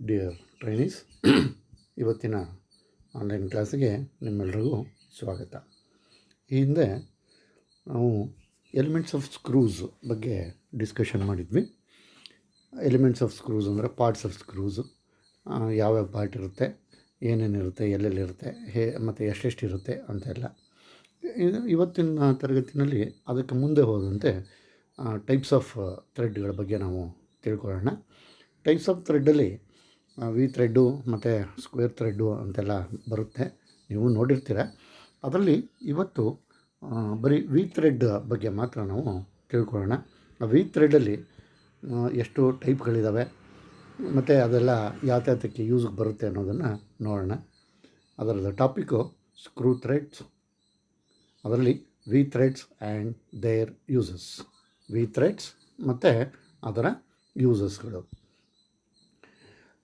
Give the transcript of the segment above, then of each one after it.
Dear trainees, ಇವತ್ತಿನ online ಕ್ಲಾಸಿಗೆ ನಿಮ್ಮೆಲ್ಲರಿಗೂ ಸ್ವಾಗತ. ಈ ಹಿಂದೆ ನಾವು ಎಲಿಮೆಂಟ್ಸ್ ಆಫ್ ಸ್ಕ್ರೂಸ್ ಬಗ್ಗೆ ಡಿಸ್ಕಷನ್ ಮಾಡಿದ್ವಿ. ಎಲಿಮೆಂಟ್ಸ್ ಆಫ್ ಸ್ಕ್ರೂಸ್ ಅಂದರೆ ಪಾರ್ಟ್ಸ್ ಆಫ್ ಸ್ಕ್ರೂಸು, ಯಾವ್ಯಾವ ಪಾರ್ಟ್ ಇರುತ್ತೆ, ಏನೇನಿರುತ್ತೆ, ಎಲ್ಲೆಲ್ಲಿರುತ್ತೆ, ಮತ್ತು ಎಷ್ಟೆಷ್ಟಿರುತ್ತೆ ಅಂತೆಲ್ಲ. ಇವತ್ತಿನ ತರಗತಿಯಲ್ಲಿ ಅದಕ್ಕೆ ಮುಂದೆ ಹೋದಂತೆ ಟೈಪ್ಸ್ ಆಫ್ ಥ್ರೆಡ್ಗಳ ಬಗ್ಗೆ ನಾವು ತಿಳ್ಕೊಳ್ಳೋಣ. ಟೈಪ್ಸ್ ಆಫ್ ಥ್ರೆಡ್ಡಲ್ಲಿ ವಿ ಥ್ರೆಡ್ಡು ಮತ್ತು ಸ್ಕ್ವೇರ್ ಥ್ರೆಡ್ಡು ಅಂತೆಲ್ಲ ಬರುತ್ತೆ, ನೀವು ನೋಡಿರ್ತೀರ. ಅದರಲ್ಲಿ ಇವತ್ತು ಬರೀ ವಿ ಥ್ರೆಡ್ ಬಗ್ಗೆ ಮಾತ್ರ ನಾವು ತಿಳ್ಕೊಳ್ಳೋಣ. ವಿ ಥ್ರೆಡ್ಡಲ್ಲಿ ಎಷ್ಟು ಟೈಪ್ಗಳಿದ್ದಾವೆ ಮತ್ತು ಅದೆಲ್ಲ ಯಾತ್ಯಾತಕ್ಕೆ ಯೂಸ್ಗೆ ಬರುತ್ತೆ ಅನ್ನೋದನ್ನು ನೋಡೋಣ. ಅದರದ ಟಾಪಿಕ್ಕು ಸ್ಕ್ರೂ ಥ್ರೆಡ್ಸ್, ಅದರಲ್ಲಿ V threads and their uses. V threads ಮತ್ತು ಅದರ ಯೂಸಸ್ಗಳು.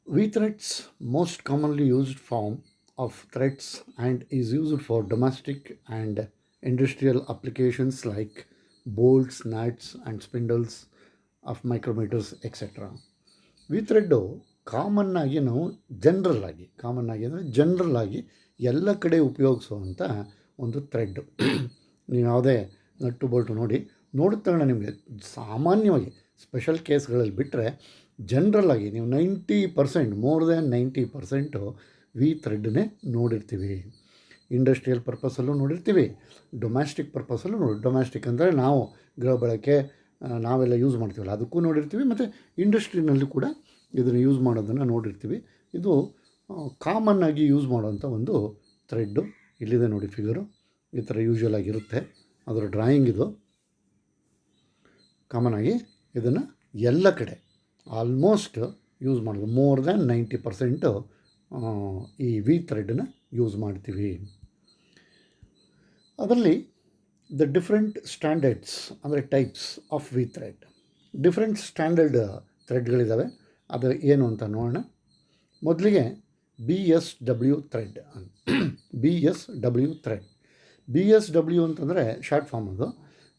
V threads most commonly used form of threads and is used for domestic and industrial applications like bolts, nuts and spindles of micrometers etc. V thread ಕಾಮನ್ನಾಗಿ ನಾವು general ಆಗಿ ಎಲ್ಲ ಕಡೆ ಉಪಯೋಗಿಸುವಂಥ ಒಂದು thread. ನೀವು ಯಾವುದೇ ನಟ್ಟು ಬೋಲ್ಟು ನೋಡಿದ ತಕ್ಷಣ ನಿಮಗೆ ಸಾಮಾನ್ಯವಾಗಿ ಸ್ಪೆಷಲ್ ಕೇಸ್ಗಳಲ್ಲಿ ಬಿಟ್ಟರೆ ಜನರಲ್ಲಾಗಿ ನೀವು 90%, ಮೋರ್ ದ್ಯಾನ್ 90% ವಿ ಥ್ರೆಡ್ನೇ ನೋಡಿರ್ತೀವಿ. ಇಂಡಸ್ಟ್ರಿಯಲ್ ಪರ್ಪಸಲ್ಲೂ ನೋಡಿರ್ತೀವಿ, ಡೊಮ್ಯಾಸ್ಟಿಕ್ ಪರ್ಪಸಲ್ಲೂ ಡೊಮ್ಯಾಸ್ಟಿಕ್ ಅಂದರೆ ನಾವು ಗೃಹ ಬಳಕೆ ನಾವೆಲ್ಲ ಯೂಸ್ ಮಾಡ್ತೀವಲ್ಲ ಅದಕ್ಕೂ ನೋಡಿರ್ತೀವಿ, ಮತ್ತು ಇಂಡಸ್ಟ್ರಿನಲ್ಲಿ ಕೂಡ ಇದನ್ನು ಯೂಸ್ ಮಾಡೋದನ್ನು ನೋಡಿರ್ತೀವಿ. ಇದು ಕಾಮನ್ನಾಗಿ ಯೂಸ್ ಮಾಡೋವಂಥ ಒಂದು ಥ್ರೆಡ್ಡು. ಇಲ್ಲಿದೆ ನೋಡಿ ಫಿಗರು, ಈ ಥರ ಯೂಶ್ವಲ್ ಆಗಿರುತ್ತೆ. ಅದರ ಡ್ರಾಯಿಂಗ್ ಇದು. ಕಾಮನ್ನಾಗಿ ಇದನ್ನು ಎಲ್ಲ ಕಡೆ ಆಲ್ಮೋಸ್ಟ್ ಯೂಸ್ ಮಾಡೋದು, ಮೋರ್ ದ್ಯಾನ್ 90% ಈ ವಿ ಥ್ರೆಡ್ನ ಯೂಸ್ ಮಾಡ್ತೀವಿ. ಅದರಲ್ಲಿ ದ ಡಿಫ್ರೆಂಟ್ ಸ್ಟ್ಯಾಂಡರ್ಡ್ಸ್ ಅಂದರೆ types of V thread. Different standard ಥ್ರೆಡ್ಗಳಿದ್ದಾವೆ, ಅದು ಏನು ಅಂತ ನೋಡೋಣ. ಮೊದಲಿಗೆ BSW thread. BSW thread. BSW ಅಂತಂದರೆ ಶಾರ್ಟ್ ಫಾರ್ಮ್. ಅದು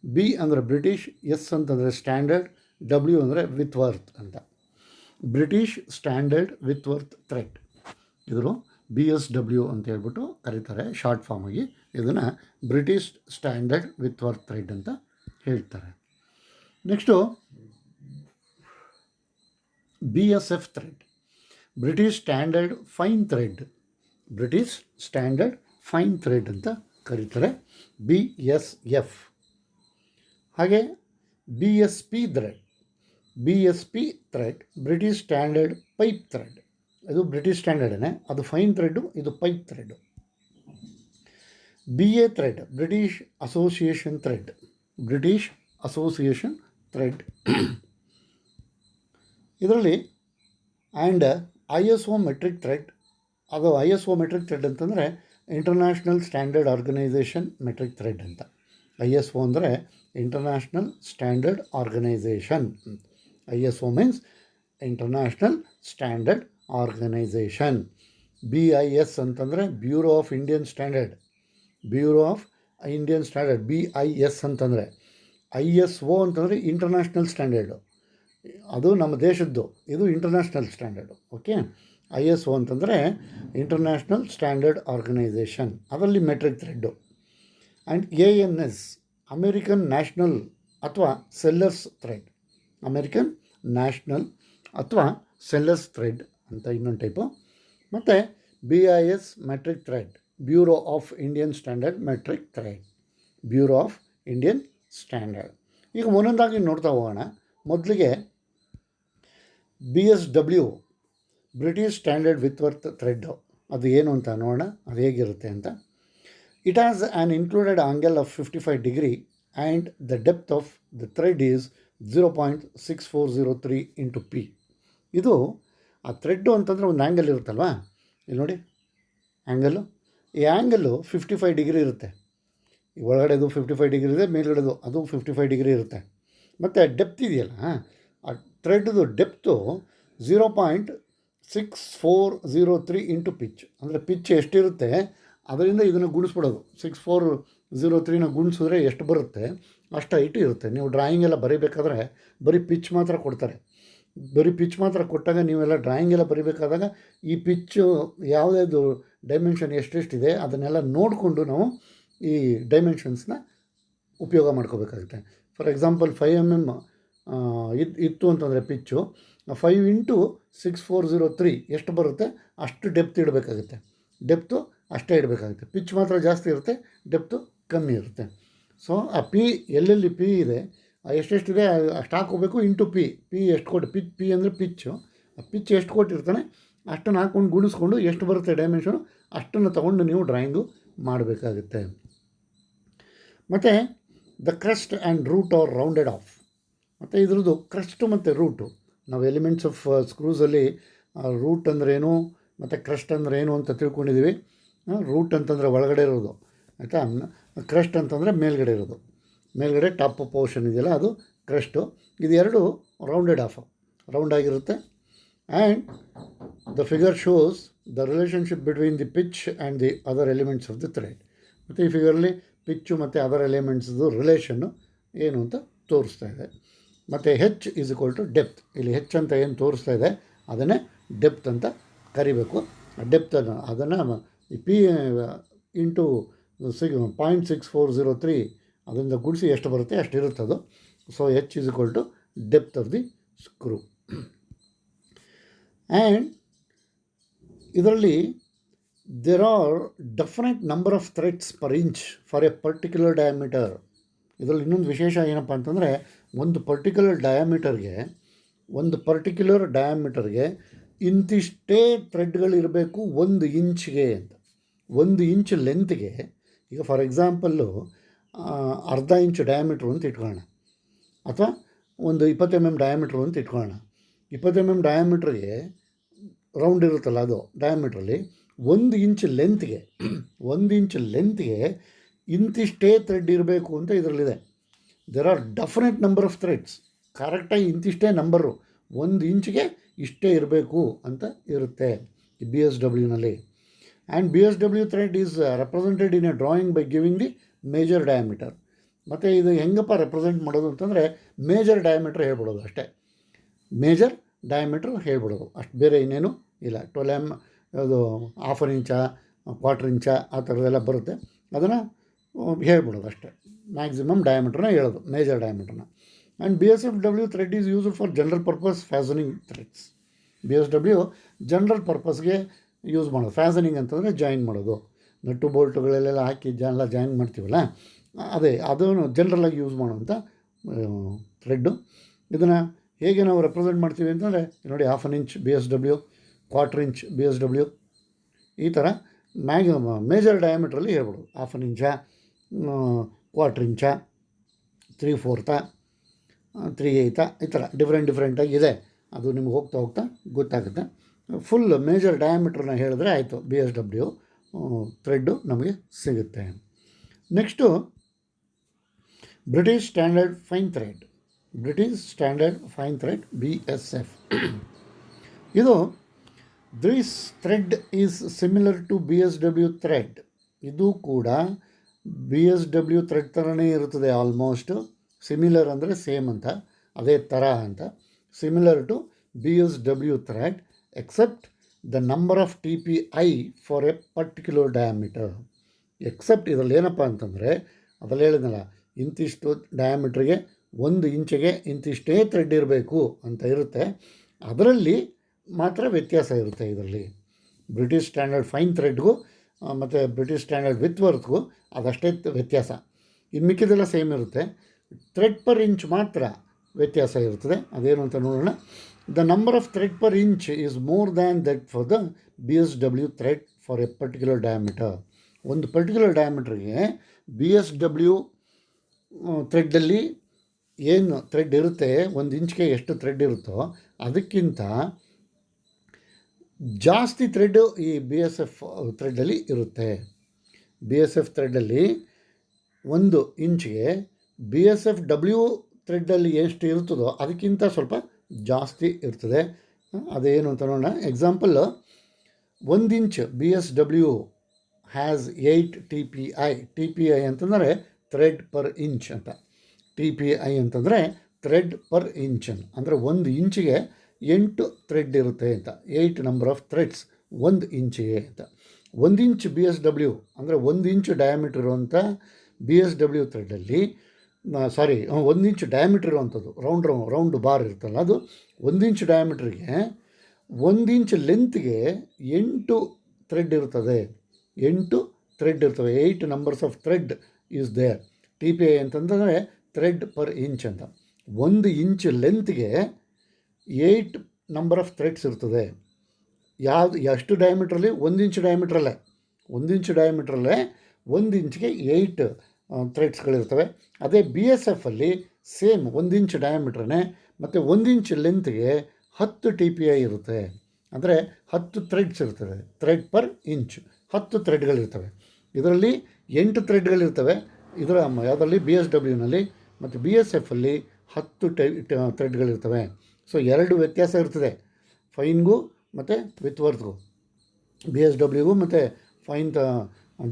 ಬಿ ಅಂದರೆ ಬ್ರಿಟಿಷ್, ಎಸ್ ಅಂತಂದರೆ ಸ್ಟ್ಯಾಂಡರ್ಡ್, ಡಬ್ಲ್ಯೂ ಅಂದರೆ ವಿತ್ ವರ್ತ್ ಅಂತ. British standard Whitworth thread, ಇವರು BSW ಅಂತ ಹೇಳ್ಬಿಟ್ಟು ಕರೀತಾರೆ ಶಾರ್ಟ್ ಫಾರ್ಮಾಗಿ. ಇದನ್ನು British standard Whitworth thread ಅಂತ ಹೇಳ್ತಾರೆ. Next BSF thread, British standard fine thread. British standard fine thread ಅಂತ ಕರೀತಾರೆ, BSF. ಹಾಗೆ BSP thread. BSP thread British standard pipe thread. ಇದು ಬ್ರಿಟಿಷ್ ಸ್ಟ್ಯಾಂಡರ್ಡೇ, ಅದು ಫೈನ್ ಥ್ರೆಡ್ಡು, ಇದು pipe thread. BA thread British association thread. British association thread. ಇದರಲ್ಲಿ and ISO metric thread. ಅದು ISO metric thread ಅಂತಂದರೆ international standard organisation metric thread ಅಂತ. ISO ಅಂದರೆ international standard organisation. ISO means international standard organisation. BIS ಅಂತಂದರೆ bureau of Indian standard. Bureau of Indian standard BIS ಅಂತಂದರೆ. ISO ಅಂತಂದರೆ international standard, ಅದು ನಮ್ಮ ದೇಶದ್ದು, ಇದು ಇಂಟರ್ನ್ಯಾಷನಲ್ ಸ್ಟ್ಯಾಂಡರ್ಡು. ಓಕೆ. ISO ಅಂತಂದರೆ international standard organisation, ಅದರಲ್ಲಿ metric thread. And ANS American national ಅಥವಾ Sellers thread. American national ಅಥವಾ ಸೆಲ್ಲರ್ಸ್ ಥ್ರೆಡ್ ಅಂತ ಇನ್ನೊಂದು ಟೈಪು. ಮತ್ತು BIS metric thread, bureau of Indian standard metric thread. Bureau of Indian standard. ಈಗ ಒಂದೊಂದಾಗಿ ನೋಡ್ತಾ ಹೋಗೋಣ. ಮೊದಲಿಗೆ BSW British standard with worth thread, ಅದು ಏನು ಅಂತ ನೋಡೋಣ, ಅದು ಹೇಗಿರುತ್ತೆ ಅಂತ. It has an included angle of 55 degree and the depth of the thread is 0.6403 into P. ಇದು ಆ ಥ್ರೆಡ್ಡು ಅಂತಂದರೆ ಒಂದು ಆ್ಯಂಗಲ್ ಇರುತ್ತಲ್ವ, ಇಲ್ಲಿ ನೋಡಿ ಆ್ಯಂಗಲ್ಲು. ಈ ಆ್ಯಂಗಲ್ಲು 55 ಡಿಗ್ರಿ ಇರುತ್ತೆ. ಒಳಗಡೆದು 55 ಡಿಗ್ರಿ ಇದೆ, ಮೇಲ್ಗಡೆದು ಅದು 55 ಡಿಗ್ರಿ ಇರುತ್ತೆ. ಮತ್ತು ಡೆಪ್ತ್ ಇದೆಯಲ್ಲ, ಆ ಥ್ರೆಡ್ದು ಡೆಪ್ತು 0.6403 ಇಂಟು ಪಿಚ್. ಅಂದರೆ ಪಿಚ್ ಎಷ್ಟಿರುತ್ತೆ ಅದರಿಂದ ಇದನ್ನು ಗುಣಿಸ್ಬಿಡೋದು. 6403ನ ಗುಣಿಸಿದ್ರೆ ಎಷ್ಟು ಬರುತ್ತೆ ಅಷ್ಟು ಹೈಟು ಇರುತ್ತೆ. ನೀವು ಡ್ರಾಯಿಂಗ್ ಎಲ್ಲ ಬರೀಬೇಕಾದ್ರೆ ಬರೀ ಪಿಚ್ ಮಾತ್ರ ಕೊಡ್ತಾರೆ. ಬರೀ ಪಿಚ್ ಮಾತ್ರ ಕೊಟ್ಟಾಗ ನೀವೆಲ್ಲ ಡ್ರಾಯಿಂಗ್ ಎಲ್ಲ ಬರಿಬೇಕಾದಾಗ ಈ ಪಿಚ್ಚು ಯಾವುದ್ಯಾವುದು ಡೈಮೆನ್ಷನ್ ಎಷ್ಟೆಷ್ಟಿದೆ ಅದನ್ನೆಲ್ಲ ನೋಡಿಕೊಂಡು ನಾವು ಈ ಡೈಮೆನ್ಷನ್ಸ್ನ ಉಪಯೋಗ ಮಾಡ್ಕೋಬೇಕಾಗುತ್ತೆ. ಫಾರ್ ಎಕ್ಸಾಂಪಲ್ 5 mm ಇತ್ತು ಅಂತಂದರೆ ಪಿಚ್ಚು 5 × 6403 ಎಷ್ಟು ಬರುತ್ತೆ ಅಷ್ಟು ಡೆಪ್ತ್ ಇಡಬೇಕಾಗುತ್ತೆ. ಡೆಪ್ತು ಅಷ್ಟೇ ಇಡಬೇಕಾಗುತ್ತೆ. ಪಿಚ್ ಮಾತ್ರ ಜಾಸ್ತಿ ಇರುತ್ತೆ, ಡೆಪ್ತು ಕಮ್ಮಿ ಇರುತ್ತೆ. ಸೊ ಆ ಪಿ ಎಲ್ಲೆಲ್ಲಿ ಪಿ ಇದೆ ಎಷ್ಟೆಷ್ಟಿದೆ ಅಷ್ಟು ಹಾಕೋಬೇಕು ಇಂಟು ಪಿ ಎಷ್ಟು ಕೊಟ್ಟು ಪಿ ಅಂದರೆ ಪಿಚ್ಚು, ಆ ಪಿಚ್ ಎಷ್ಟು ಕೊಟ್ಟಿರ್ತಾನೆ ಅಷ್ಟನ್ನು ಹಾಕ್ಕೊಂಡು ಗುಣಿಸ್ಕೊಂಡು ಎಷ್ಟು ಬರುತ್ತೆ ಡೈಮೆನ್ಷನು ಅಷ್ಟನ್ನು ತೊಗೊಂಡು ನೀವು ಡ್ರಾಯಿಂಗು ಮಾಡಬೇಕಾಗುತ್ತೆ. ಮತ್ತು the crust and root are rounded off. ಮತ್ತು ಇದ್ರದ್ದು ಕ್ರಸ್ಟು ಮತ್ತು ರೂಟು ನಾವು ಎಲಿಮೆಂಟ್ಸ್ ಆಫ್ ಸ್ಕ್ರೂಸಲ್ಲಿ ರೂಟ್ ಅಂದ್ರೇನು ಮತ್ತು ಕ್ರಸ್ಟ್ ಅಂದ್ರೇನು ಅಂತ ತಿಳ್ಕೊಂಡಿದ್ದೀವಿ. ರೂಟ್ ಅಂತಂದರೆ ಒಳಗಡೆ ಇರೋದು, ಆಯಿತಾ. ಕ್ರಸ್ಟ್ ಅಂತಂದರೆ ಮೇಲ್ಗಡೆ ಇರೋದು, ಮೇಲ್ಗಡೆ ಟಾಪ್ ಪೋರ್ಷನ್ ಇದೆಯಲ್ಲ ಅದು ಕ್ರಸ್ಟು. ಇದು ಎರಡು ರೌಂಡೆಡ್ ಆಫ್, ರೌಂಡ್ ಆಗಿರುತ್ತೆ. And the figure shows the relationship between the pitch and the other elements of the thread. ಮತ್ತು ಈ ಫಿಗರಲ್ಲಿ ಪಿಚ್ಚು ಮತ್ತು ಅದರ್ ಎಲಿಮೆಂಟ್ಸ್ದು ರಿಲೇಷನ್ನು ಏನು ಅಂತ ತೋರಿಸ್ತಾ ಇದೆ. ಮತ್ತು H is equal to depth. ಇಲ್ಲಿ ಹೆಚ್ ಅಂತ ಏನು ತೋರಿಸ್ತಾ ಇದೆ ಅದನ್ನೇ ಡೆಪ್ತ್ ಅಂತ ಕರಿಬೇಕು. ಡೆಪ್ತನ್ನು ಅದನ್ನು ಪಿ ಇಂಟು 0.6403 ಅದರಿಂದ ಗುಡಿಸಿ ಎಷ್ಟು ಬರುತ್ತೆ ಅಷ್ಟು ಇರುತ್ತೆ ಅದು. So H is equal to depth of the screw. And ಇದರಲ್ಲಿ there are definite number of threads per inch for a particular diameter. ಇದರಲ್ಲಿ ಇನ್ನೊಂದು ವಿಶೇಷ ಏನಪ್ಪ ಅಂತಂದರೆ ಒಂದು ಪರ್ಟಿಕ್ಯುಲರ್ ಡಯಾಮೀಟರ್ಗೆ ಇಂತಿಷ್ಟೇ ಥ್ರೆಡ್ಗಳಿರಬೇಕು 1 ಇಂಚ್ಗೆ ಅಂತ. 1 ಇಂಚ್ ಲೆಂತ್ಗೆ ಈಗ ಫಾರ್ ಎಕ್ಸಾಂಪಲ್ಲು ಅರ್ಧ ಇಂಚ್ ಡಯಾಮೀಟ್ರು ಅಂತ ಇಟ್ಕೊಳ್ಳೋಣ, ಅಥವಾ ಒಂದು 20 mm ಡಯಾಮೀಟ್ರು ಅಂತ ಇಟ್ಕೊಳ್ಳೋಣ. 20 mm ಡಯಾಮೀಟ್ರಿಗೆ ರೌಂಡ್ ಇರುತ್ತಲ್ಲ ಅದು ಡಯಾಮೀಟ್ರಲ್ಲಿ 1 ಇಂಚ್ ಲೆಂತ್ಗೆ ಇಂತಿಷ್ಟೇ ಥ್ರೆಡ್ ಇರಬೇಕು ಅಂತ ಇದರಲ್ಲಿದೆ. There are definite number of threads, ಕರೆಕ್ಟಾಗಿ ಇಂತಿಷ್ಟೇ ನಂಬರು 1 ಇಂಚ್ಗೆ ಇಷ್ಟೇ ಇರಬೇಕು ಅಂತ ಇರುತ್ತೆ ಈ BSWನಲ್ಲಿ. And BSW thread is represented in a drawing by giving the major diameter. ಮತ್ತು ಇದು ಹೆಂಗಪ್ಪ ರೆಪ್ರೆಸೆಂಟ್ ಮಾಡೋದು ಅಂತಂದರೆ ಮೇಜರ್ ಡಯಾಮೀಟ್ರ್ ಹೇಳ್ಬಿಡೋದು ಅಷ್ಟೇ, ಮೇಜರ್ ಡಯಾಮೀಟ್ರ್ ಹೇಳ್ಬಿಡೋದು ಅಷ್ಟು, ಬೇರೆ ಇನ್ನೇನು ಇಲ್ಲ. 12 mm ಅದು 1/2 ಇಂಚ 1/4 ಇಂಚ ಆ ಥರದ್ದೆಲ್ಲ ಬರುತ್ತೆ, ಅದನ್ನು ಹೇಳ್ಬಿಡೋದು ಅಷ್ಟೇ. ಮ್ಯಾಕ್ಸಿಮಮ್ ಡಯಾಮೀಟ್ರನ್ನ ಹೇಳೋದು, ಮೇಜರ್ ಡಯಾಮೀಟ್ರನ್ನ. And BSFW thread is used for general purpose fastening threads. BSW general ಪರ್ಪಸ್ಗೆ ಯೂಸ್ ಮಾಡೋದು. ಫ್ಯಾಸನಿಂಗ್ ಅಂತಂದರೆ ಜಾಯಿನ್ ಮಾಡೋದು, ನಟ್ಟು ಬೋಲ್ಟುಗಳೆಲ್ಲ ಹಾಕಿ ಎಲ್ಲ ಜಾಯಿನ್ ಮಾಡ್ತೀವಲ್ಲ ಅದೇ ಅದನ್ನು ಜನರಲಾಗಿ ಯೂಸ್ ಮಾಡೋವಂಥ ಥ್ರೆಡ್ಡು. ಇದನ್ನು ಹೇಗೆ ನಾವು ರೆಪ್ರೆಸೆಂಟ್ ಮಾಡ್ತೀವಿ ಅಂತಂದರೆ ನೋಡಿ 1/2 ಇಂಚ್ BSW, 1/4 ಇಂಚ್ BSW, ಈ ಥರ ಮೇಜರ್ ಡಯಾಮೀಟ್ರಲ್ಲಿ ಹೇಳ್ಬೋದು. 1/2 ಇಂಚ, 1/4 ಇಂಚ, 3/4, 3/8 ಈ ಥರ ಡಿಫ್ರೆಂಟಾಗಿದೆ. ಅದು ನಿಮ್ಗೆ ಹೋಗ್ತಾ ಗೊತ್ತಾಗುತ್ತೆ. ಫುಲ್ ಮೇಜರ್ ಡಯಾಮೀಟ್ರನ್ನ ಹೇಳಿದ್ರೆ ಆಯಿತು, BSW ಥ್ರೆಡ್ಡು ನಮಗೆ ಸಿಗುತ್ತೆ. Next British standard fine thread BSF. ಇದು this thread is similar to BSW thread. ಇದು ಕೂಡ BSW ಥ್ರೆಡ್ ಥರನೇ ಇರುತ್ತದೆ. ಆಲ್ಮೋಸ್ಟ್ ಸಿಮಿಲರ್ ಅಂದರೆ ಸೇಮ್ ಅಂತ, ಅದೇ ಥರ ಅಂತ. Similar to BSW thread except the number of TPI for a particular diameter. Except ಇದರಲ್ಲಿ ಏನಪ್ಪ ಅಂತಂದರೆ ಅದರಲ್ಲಿ ಹೇಳಿದ್ನಲ್ಲ, ಇಂತಿಷ್ಟು ಡಯಾಮೀಟ್ರಿಗೆ 1 ಇಂಚಿಗೆ ಇಂತಿಷ್ಟೇ ಥ್ರೆಡ್ ಇರಬೇಕು ಅಂತ ಇರುತ್ತೆ. ಅದರಲ್ಲಿ ಮಾತ್ರ ವ್ಯತ್ಯಾಸ ಇರುತ್ತೆ. ಇದರಲ್ಲಿ ಬ್ರಿಟಿಷ್ ಸ್ಟ್ಯಾಂಡರ್ಡ್ ಫೈನ್ ಥ್ರೆಡ್ಗೂ ಮತ್ತು ಬ್ರಿಟಿಷ್ ಸ್ಟ್ಯಾಂಡರ್ಡ್ ವಿತ್ ವರ್ತ್ಗೂ ಅದಷ್ಟೇ ವ್ಯತ್ಯಾಸ. ಇನ್ನು ಮಿಕ್ಕಿದೆಲ್ಲ ಸೇಮ್ ಇರುತ್ತೆ. ಥ್ರೆಡ್ ಪರ್ ಇಂಚ್ ಮಾತ್ರ ವ್ಯತ್ಯಾಸ ಇರ್ತದೆ. ಅದೇನು ಅಂತ ನೋಡೋಣ. The number of thread per inch is more than that for the BSW thread for a particular diameter. ಒಂದು ಪರ್ಟಿಕ್ಯುಲರ್ ಡಯಾಮೀಟ್ರಿಗೆ BSW ಥ್ರೆಡ್ಡಲ್ಲಿ ಏನು ಥ್ರೆಡ್ ಇರುತ್ತೆ, 1 ಇಂಚ್ಗೆ ಎಷ್ಟು ಥ್ರೆಡ್ ಇರುತ್ತೋ ಅದಕ್ಕಿಂತ ಜಾಸ್ತಿ ಥ್ರೆಡ್ಡು ಈ BSF ಥ್ರೆಡ್ಡಲ್ಲಿ ಇರುತ್ತೆ. BSF ಥ್ರೆಡ್ಡಲ್ಲಿ 1 ಇಂಚ್ಗೆ BSFW ಥ್ರೆಡ್ಡಲ್ಲಿ ಎಷ್ಟು ಇರ್ತದೋ ಅದಕ್ಕಿಂತ ಸ್ವಲ್ಪ ಜಾಸ್ತಿ ಇರ್ತದೆ. ಅದೇನು ಅಂತ ನೋಡೋಣ. Example, 1 inch BSW has 8 TPI. TPI ಅಂತಂದರೆ ಥ್ರೆಡ್ ಪರ್ ಇಂಚ್ ಅಂತ. TPI ಅಂತಂದರೆ ಥ್ರೆಡ್ ಪರ್ ಇಂಚ್ ಅಂದರೆ 1 ಇಂಚಿಗೆ 8 ಥ್ರೆಡ್ ಇರುತ್ತೆ ಅಂತ, 8 ನಂಬರ್ ಆಫ್ ಥ್ರೆಡ್ಸ್ 1 ಇಂಚಿಗೆ ಅಂತ. 1 ಇಂಚ್ BSW ಅಂದರೆ 1 ಇಂಚ್ ಡಯಾಮೀಟ್ರ್ ಇರುವಂಥ BSW ಥ್ರೆಡ್ಡಲ್ಲಿ 1 ಇಂಚ್ ಡಯಾಮೀಟ್ರ್ ಇರುವಂಥದ್ದು ರೌಂಡ್ ಬಾರ್ ಇರುತ್ತಲ್ಲ, ಅದು 1 ಇಂಚ್ ಡಯಾಮೀಟ್ರಿಗೆ 1 ಇಂಚ್ ಲೆಂತ್ಗೆ 8 ಥ್ರೆಡ್ ಇರ್ತದೆ. 8 ಥ್ರೆಡ್ ಇರ್ತವೆ. 8 numbers of thread is there. TPI ಅಂತಂದರೆ ಥ್ರೆಡ್ ಪರ್ ಇಂಚ್ ಅಂತ. 1 ಇಂಚ್ ಲೆಂತ್ಗೆ 8 ನಂಬರ್ ಆಫ್ ಥ್ರೆಡ್ಸ್ ಇರ್ತದೆ. ಎಷ್ಟು ಡಯಾಮೀಟ್ರಲ್ಲಿ? 1 ಇಂಚ್ ಡಯಾಮೀಟ್ರಲ್ಲೇ 1 ಇಂಚ್ಗೆ 8 ಥ್ರೆಡ್ಸ್ಗಳಿರ್ತವೆ. ಅದೇ BSFಲ್ಲಿ ಸೇಮ್ 1 ಇಂಚ್ ಡಯಾಮೀಟ್ರೇ ಮತ್ತು 1 ಇಂಚ್ ಲೆಂತ್ಗೆ 10 TPI ಇರುತ್ತೆ. ಅಂದರೆ 10 ಥ್ರೆಡ್ಸ್ ಇರ್ತದೆ. Thread per inch 10 ಥ್ರೆಡ್ಗಳಿರ್ತವೆ. ಇದರಲ್ಲಿ 8 ಥ್ರೆಡ್ಗಳಿರ್ತವೆ ಯಾವುದರಲ್ಲಿ? BSWನಲ್ಲಿ. ಮತ್ತು BSFಲ್ಲಿ 10 ಥ್ರೆಡ್ಗಳಿರ್ತವೆ. ಸೊ 2 ವ್ಯತ್ಯಾಸ ಇರ್ತದೆ, ಫೈನ್ಗೂ ಮತ್ತು ವಿತ್ ವರ್ತ್ಗೂ. BSWಗೂ ಮತ್ತು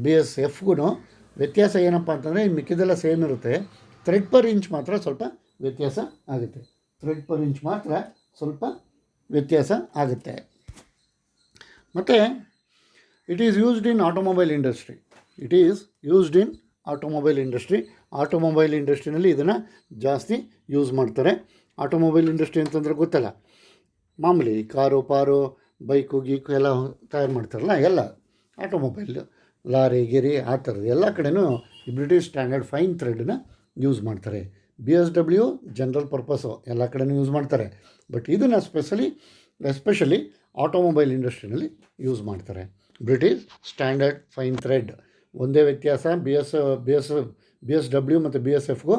BSFಗೂ ವ್ಯತ್ಯಾಸ ಏನಪ್ಪ ಅಂತಂದರೆ ಮಿಕ್ಕಿದೆಲ್ಲ ಸೇಮ್ ಇರುತ್ತೆ. ಥ್ರೆಡ್ ಪರ್ ಇಂಚ್ ಮಾತ್ರ ಸ್ವಲ್ಪ ವ್ಯತ್ಯಾಸ ಆಗುತ್ತೆ. ಥ್ರೆಡ್ ಪರ್ ಇಂಚ್ ಮಾತ್ರ ಸ್ವಲ್ಪ ವ್ಯತ್ಯಾಸ ಆಗುತ್ತೆ. ಮತ್ತು it is used in automobile industry. Automobile ಇಂಡಸ್ಟ್ರಿನಲ್ಲಿ ಇದನ್ನು ಜಾಸ್ತಿ ಯೂಸ್ ಮಾಡ್ತಾರೆ. ಆಟೋಮೊಬೈಲ್ ಇಂಡಸ್ಟ್ರಿ ಅಂತಂದರೆ ಗೊತ್ತಲ್ಲ, ಮಾಮೂಲಿ ಕಾರು ಪಾರು ಬೈಕು ಗೀಕು ಎಲ್ಲ ತಯಾರು ಮಾಡ್ತಾರಲ್ಲ, ಎಲ್ಲ ಆಟೋಮೊಬೈಲ್, ಲಾರಿ ಗಿರಿ ಆ ಥರದ್ದು ಎಲ್ಲ ಕಡೆನೂ ಈ ಬ್ರಿಟಿಷ್ ಸ್ಟ್ಯಾಂಡರ್ಡ್ ಫೈನ್ ಥ್ರೆಡ್ನ ಯೂಸ್ ಮಾಡ್ತಾರೆ. BSW ಜನರಲ್ ಪರ್ಪಸ್ಸು ಎಲ್ಲ ಕಡೆನೂ ಯೂಸ್ ಮಾಡ್ತಾರೆ. ಬಟ್ ಇದನ್ನು ಎಸ್ಪೆಷಲಿ ಆಟೋಮೊಬೈಲ್ ಇಂಡಸ್ಟ್ರಿನಲ್ಲಿ ಯೂಸ್ ಮಾಡ್ತಾರೆ. British standard fine thread. ಒಂದೇ ವ್ಯತ್ಯಾಸ, BSW ಮತ್ತು BSFಗೂ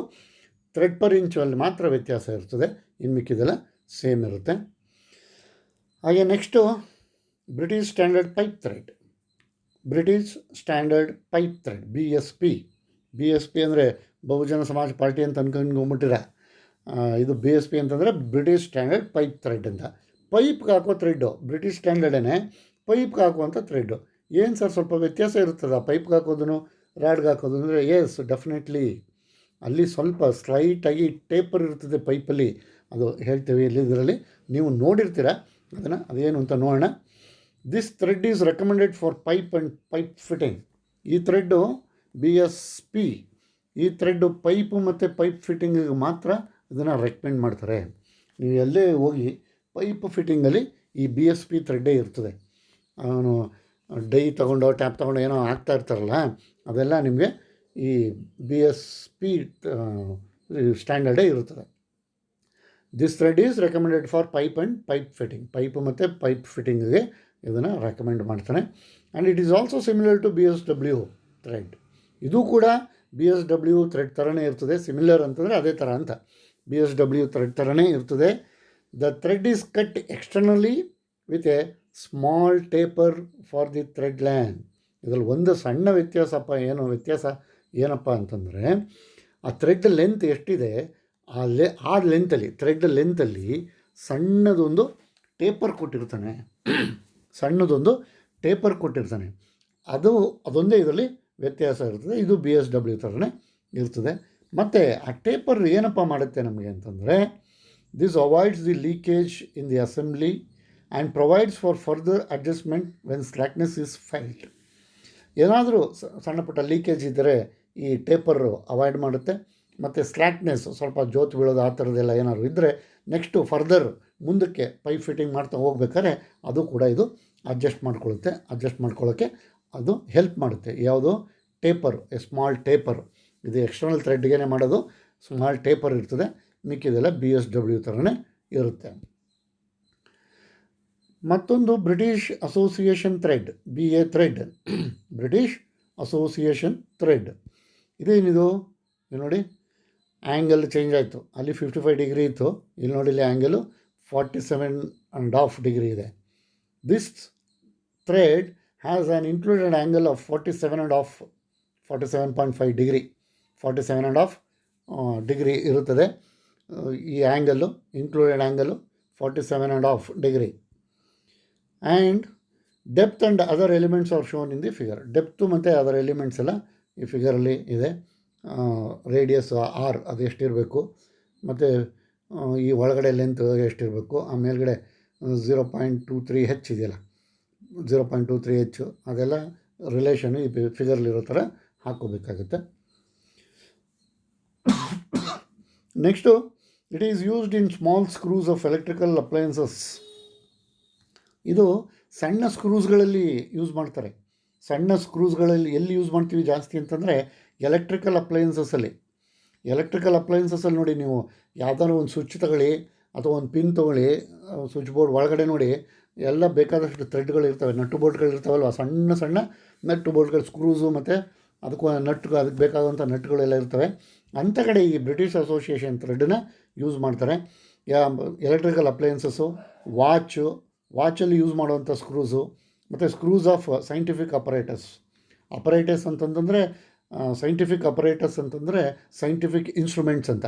ಥ್ರೆಡ್ ಪರ್ ಇಂಚಲ್ಲಿ ಮಾತ್ರ ವ್ಯತ್ಯಾಸ ಇರ್ತದೆ, ಇನ್ನು ಮಿಕ್ಕಿದೆಲ್ಲ ಸೇಮ್ ಇರುತ್ತೆ. ಹಾಗೆ next British standard pipe thread. BSP ಅಂದರೆ ಬಹುಜನ ಸಮಾಜ ಪಾರ್ಟಿ ಅಂತ ಅನ್ಕೊಂಡ್ಬಿಟ್ಟಿರ. ಇದು BSP ಅಂತಂದರೆ ಬ್ರಿಟಿಷ್ ಸ್ಟ್ಯಾಂಡರ್ಡ್ ಪೈಪ್ ಥ್ರೆಡ್ ಅಂತ. ಪೈಪ್ಗೆ ಹಾಕೋ ಥ್ರೆಡ್ಡು ಬ್ರಿಟಿಷ್ ಸ್ಟ್ಯಾಂಡರ್ಡೇ, ಪೈಪ್ಗೆ ಹಾಕುವಂಥ ಥ್ರೆಡ್ಡು. ಏನು ಸರ್ ಸ್ವಲ್ಪ ವ್ಯತ್ಯಾಸ ಇರ್ತದೆ ಪೈಪ್ಗೆ ಹಾಕೋದನ್ನು ರಾಡ್ಗೆ ಹಾಕೋದು ಅಂದರೆ? Yes, definitely. ಅಲ್ಲಿ ಸ್ವಲ್ಪ ಸ್ಲೈಟಾಗಿ ಟೇಪರ್ ಇರ್ತದೆ ಪೈಪಲ್ಲಿ, ಅದು ಹೇಳ್ತೇವೆ ಇದರಲ್ಲಿ ನೀವು ನೋಡಿರ್ತೀರ ಅದನ್ನು. ಅದೇನು ಅಂತ ನೋಡೋಣ. This thread is recommended for pipe fitting. ಈ ಥ್ರೆಡ್ಡು BSP, ಈ ಥ್ರೆಡ್ಡು ಪೈಪು ಮತ್ತು ಪೈಪ್ ಫಿಟ್ಟಿಂಗಿಗೆ ಮಾತ್ರ ಇದನ್ನು ರೆಕಮೆಂಡ್ ಮಾಡ್ತಾರೆ. ನೀವು ಎಲ್ಲೇ ಹೋಗಿ ಪೈಪ್ ಫಿಟ್ಟಿಂಗಲ್ಲಿ ಈ BSP ಥ್ರೆಡ್ಡೇ ಇರ್ತದೆ. ಅವನು ಡೈ ತೊಗೊಂಡು ಟ್ಯಾಪ್ ತೊಗೊಂಡು ಏನೋ ಹಾಕ್ತಾ ಇರ್ತಾರಲ್ಲ, ಅದೆಲ್ಲ ನಿಮಗೆ ಈ BSP ಸ್ಟ್ಯಾಂಡರ್ಡೇ ಇರುತ್ತದೆ. This thread is recommended for pipe fitting. Pipe ಮತ್ತು ಪೈಪ್ ಫಿಟ್ಟಿಂಗಿಗೆ ಇದನ್ನು ರೆಕಮೆಂಡ್ ಮಾಡ್ತಾನೆ. And it is also similar to BSW thread. ಇದು ಕೂಡ BSW ಥ್ರೆಡ್ ಥರನೇ ಇರ್ತದೆ. ಸಿಮಿಲರ್ ಅಂತಂದರೆ ಅದೇ ಥರ ಅಂತ. BSW ಥ್ರೆಡ್ ಥರನೇ ಇರ್ತದೆ. The thread is cut externally with A small taper for the thread land. ಇದರಲ್ಲಿ ಒಂದು ಸಣ್ಣ ವ್ಯತ್ಯಾಸ ಏನಪ್ಪ ಅಂತಂದರೆ, ಆ ಥ್ರೆಡ್ ಲೆಂತ್ ಎಷ್ಟಿದೆ ಆ ಲೆಂತಲ್ಲಿ, ಥ್ರೆಡ್ ಲೆಂತಲ್ಲಿ ಸಣ್ಣದೊಂದು ಟೇಪರ್ ಕೊಟ್ಟಿರ್ತಾನೆ. ಅದೊಂದೇ ಇದರಲ್ಲಿ ವ್ಯತ್ಯಾಸ ಇರ್ತದೆ. ಇದು BSW ಥರನೇ ಇರ್ತದೆ. ಮತ್ತು ಆ ಟೇಪರ್ ಏನಪ್ಪ ಮಾಡುತ್ತೆ ನಮಗೆ ಅಂತಂದರೆ, this avoids the leakage in the assembly and provides for further adjustment when slackness is felt. ಏನಾದರೂ ಸಣ್ಣ ಪುಟ್ಟ ಲೀಕೇಜ್ ಇದ್ದರೆ ಈ ಟೇಪರು ಅವಾಯ್ಡ್ ಮಾಡುತ್ತೆ. ಮತ್ತು ಸ್ಲ್ಯಾಕ್ನೆಸ್, ಸ್ವಲ್ಪ ಜೋತು ಬೀಳೋದು ಆ ಥರದ್ದೆಲ್ಲ ಏನಾದ್ರು ಇದ್ದರೆ ನೆಕ್ಸ್ಟು ಫರ್ದರ್ ಮುಂದಕ್ಕೆ ಪೈಪ್ ಫಿಟ್ಟಿಂಗ್ ಮಾಡ್ತಾ ಹೋಗ್ಬೇಕಾದ್ರೆ ಅದು ಕೂಡ ಇದು ಅಡ್ಜಸ್ಟ್ ಮಾಡ್ಕೊಳ್ಳೋಕ್ಕೆ ಅದು ಹೆಲ್ಪ್ ಮಾಡುತ್ತೆ. ಯಾವುದು? ಟೇಪರು, ಸ್ಮಾಲ್ ಟೇಪರ್. ಇದು ಎಕ್ಸ್ಟರ್ನಲ್ ಥ್ರೆಡ್ಗೇ ಮಾಡೋದು, ಸ್ಮಾಲ್ ಟೇಪರ್ ಇರ್ತದೆ. ಮಿಕ್ಕಿದೆಲ್ಲ BSW ಥರನೇ ಇರುತ್ತೆ. ಮತ್ತೊಂದು British association thread, BA thread. British association thread ಇದೇನಿದು? ಇದು ನೋಡಿ, ಆ್ಯಂಗಲ್ ಚೇಂಜ್ ಆಯಿತು. ಅಲ್ಲಿ 55 ಡಿಗ್ರಿ ಇತ್ತು, ಇಲ್ಲಿ ನೋಡಿ ಇಲ್ಲಿ ಆ್ಯಂಗಲು 47.5 ಡಿಗ್ರಿ ಇದೆ. This thread has an included angle of 47.5 degree. 47.5 degree ಇರುತ್ತದೆ ಈ angle. Included angle 47.5 degree. And depth and other elements are shown in the figure. Depth ಮತ್ತು ಅದರ್ ಎಲಿಮೆಂಟ್ಸ್ ಎಲ್ಲ ಈ ಫಿಗರಲ್ಲಿ ಇದೆ. ರೇಡಿಯಸ್ R ಅದು ಎಷ್ಟಿರಬೇಕು, ಮತ್ತು ಈ ಒಳಗಡೆ ಲೆಂತ್ ಎಷ್ಟಿರಬೇಕು, ಆ ಮೇಲ್ಗಡೆ 0.23 ಹೆಚ್ ಇದೆಯಲ್ಲ, 0.23 ಹೆಚ್ ಅದೆಲ್ಲ ರಿಲೇಷನು ಈ ಫಿಗರ್ಲಿರೋ ಥರ ಹಾಕ್ಕೋಬೇಕಾಗುತ್ತೆ. Next, it is used in small screws of electrical appliances. ಇದು ಸಣ್ಣ ಸ್ಕ್ರೂಸ್ಗಳಲ್ಲಿ ಯೂಸ್ ಮಾಡ್ತಾರೆ. ಸಣ್ಣ ಸ್ಕ್ರೂಸ್ಗಳಲ್ಲಿ ಎಲ್ಲಿ ಯೂಸ್ ಮಾಡ್ತೀವಿ ಜಾಸ್ತಿ ಅಂತಂದರೆ ಎಲೆಕ್ಟ್ರಿಕಲ್ ಅಪ್ಲಯನ್ಸಸ್ಸಲ್ಲಿ. ಎಲೆಕ್ಟ್ರಿಕಲ್ ಅಪ್ಲಯನ್ಸಸ್ಸಲ್ಲಿ ನೋಡಿ, ನೀವು ಯಾವುದಾದ್ರು ಒಂದು ಸ್ವಿಚ್ ತಗೊಳ್ಳಿ ಅಥವಾ ಒಂದು ಪಿನ್ ತೊಗೊಳ್ಳಿ, ಸ್ವಿಚ್ ಬೋರ್ಡ್ ಒಳಗಡೆ ನೋಡಿ ಎಲ್ಲ ಬೇಕಾದಷ್ಟು ಥ್ರೆಡ್ಗಳಿರ್ತವೆ, ನಟ್ಟು ಬೋಲ್ಟ್ಗಳಿರ್ತಾವಲ್ವ, ಸಣ್ಣ ಸಣ್ಣ ನಟ್ಟು ಬೋಲ್ಟ್ಗಳು, ಸ್ಕ್ರೂಸು ಮತ್ತು ಅದಕ್ಕೆ ಬೇಕಾದಂಥ ನಟ್ಗಳೆಲ್ಲ ಇರ್ತವೆ. ಅಂಥ ಕಡೆ ಈ ಬ್ರಿಟಿಷ್ ಅಸೋಸಿಯೇಷನ್ ಥ್ರೆಡ್ನ ಯೂಸ್ ಮಾಡ್ತಾರೆ. ಎಲೆಕ್ಟ್ರಿಕಲ್ ಅಪ್ಲಯನ್ಸಸ್ಸು, ವಾಚಲ್ಲಿ ಯೂಸ್ ಮಾಡುವಂಥ ಸ್ಕ್ರೂಸು, ಮತ್ತು ಸ್ಕ್ರೂಸ್ ಆಫ್ ಸೈಂಟಿಫಿಕ್ ಅಪರೇಟಸ್ ಅಂತಂದರೆ ಸೈಂಟಿಫಿಕ್ ಅಪರೇಟಸ್ ಅಂತಂದರೆ ಸೈಂಟಿಫಿಕ್ ಇನ್ಸ್ಟ್ರೂಮೆಂಟ್ಸ್ ಅಂತ.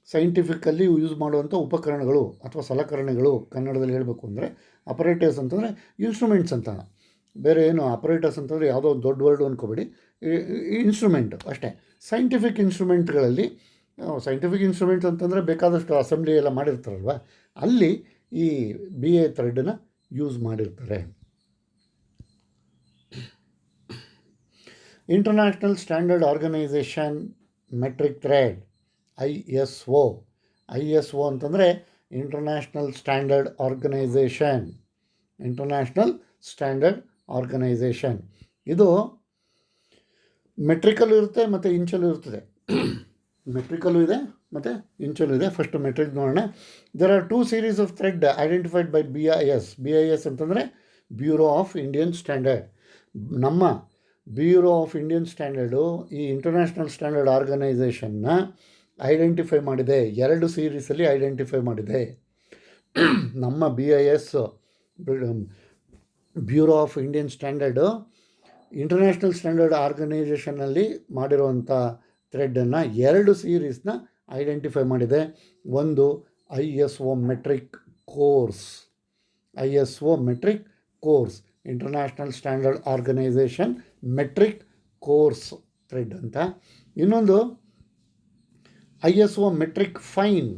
ಸೈಂಟಿಫಿಕ್ಕಲ್ಲಿ ಯೂಸ್ ಮಾಡುವಂಥ ಉಪಕರಣಗಳು ಅಥವಾ ಸಲಕರಣೆಗಳು ಕನ್ನಡದಲ್ಲಿ ಹೇಳಬೇಕು ಅಂದರೆ. ಅಪರೇಟಸ್ ಅಂತಂದರೆ ಇನ್ಸ್ಟ್ರೂಮೆಂಟ್ಸ್ ಅಂತ, ಬೇರೆ ಏನು. ಅಪರೇಟಸ್ ಅಂತಂದರೆ ಯಾವುದೋ ಒಂದು ದೊಡ್ಡ ವರ್ಡು ಅಂದ್ಕೋಬೇಡಿ, ಇನ್ಸ್ಟ್ರೂಮೆಂಟ್ ಅಷ್ಟೇ. ಸೈಂಟಿಫಿಕ್ ಇನ್ಸ್ಟ್ರೂಮೆಂಟ್ಸ್ ಅಂತಂದರೆ ಬೇಕಾದಷ್ಟು ಅಸೆಂಬ್ಲಿ ಎಲ್ಲ ಮಾಡಿರ್ತಾರಲ್ವ, ಅಲ್ಲಿ ಈ BA ಥ್ರೆಡ್ನ ಯೂಸ್ ಮಾಡಿರ್ತಾರೆ. International standard organisation metric thread, ISO ಅಂತಂದರೆ ಇಂಟರ್ನ್ಯಾಷನಲ್ ಸ್ಟ್ಯಾಂಡರ್ಡ್ ಆರ್ಗನೈಸೇಷನ್. ಇದು ಮೆಟ್ರಿಕಲ್ಲೂ ಇರುತ್ತೆ ಮತ್ತು ಇಂಚಲ್ಲೂ ಇರ್ತದೆ. ಮೆಟ್ರಿಕಲ್ಲೂ ಇದೆ ಮತ್ತು ಇಂಚಲ್ಲೂ ಇದೆ. ಫಸ್ಟ್ ಮೆಟ್ರಿಕ್ ನೋಡೋಣ. There are 2 series of thread identified by BIS ಅಂತಂದರೆ ಬ್ಯೂರೋ ಆಫ್ ಇಂಡಿಯನ್ ಸ್ಟ್ಯಾಂಡರ್ಡ್. ನಮ್ಮ ಬ್ಯೂರೋ ಆಫ್ ಇಂಡಿಯನ್ ಸ್ಟ್ಯಾಂಡರ್ಡು ಈ ಇಂಟರ್ನ್ಯಾಷನಲ್ ಸ್ಟ್ಯಾಂಡರ್ಡ್ ಆರ್ಗನೈಸೇಷನ್ನ ಐಡೆಂಟಿಫೈ ಮಾಡಿದೆ. 2 ಸೀರೀಸಲ್ಲಿ ಐಡೆಂಟಿಫೈ ಮಾಡಿದೆ. ನಮ್ಮ BIS bureau of Indian standard international standard ಆರ್ಗನೈಸೇಷನ್ನಲ್ಲಿ ಮಾಡಿರುವಂಥ ಥ್ರೆಡ್ಡನ್ನು 2 ಸೀರೀಸ್ನ ಐಡೆಂಟಿಫೈ ಮಾಡಿದೆ. ಒಂದು ISO metric coarse, international standard organisation metric coarse thread ಅಂತ. ಇನ್ನೊಂದು ISO metric fine,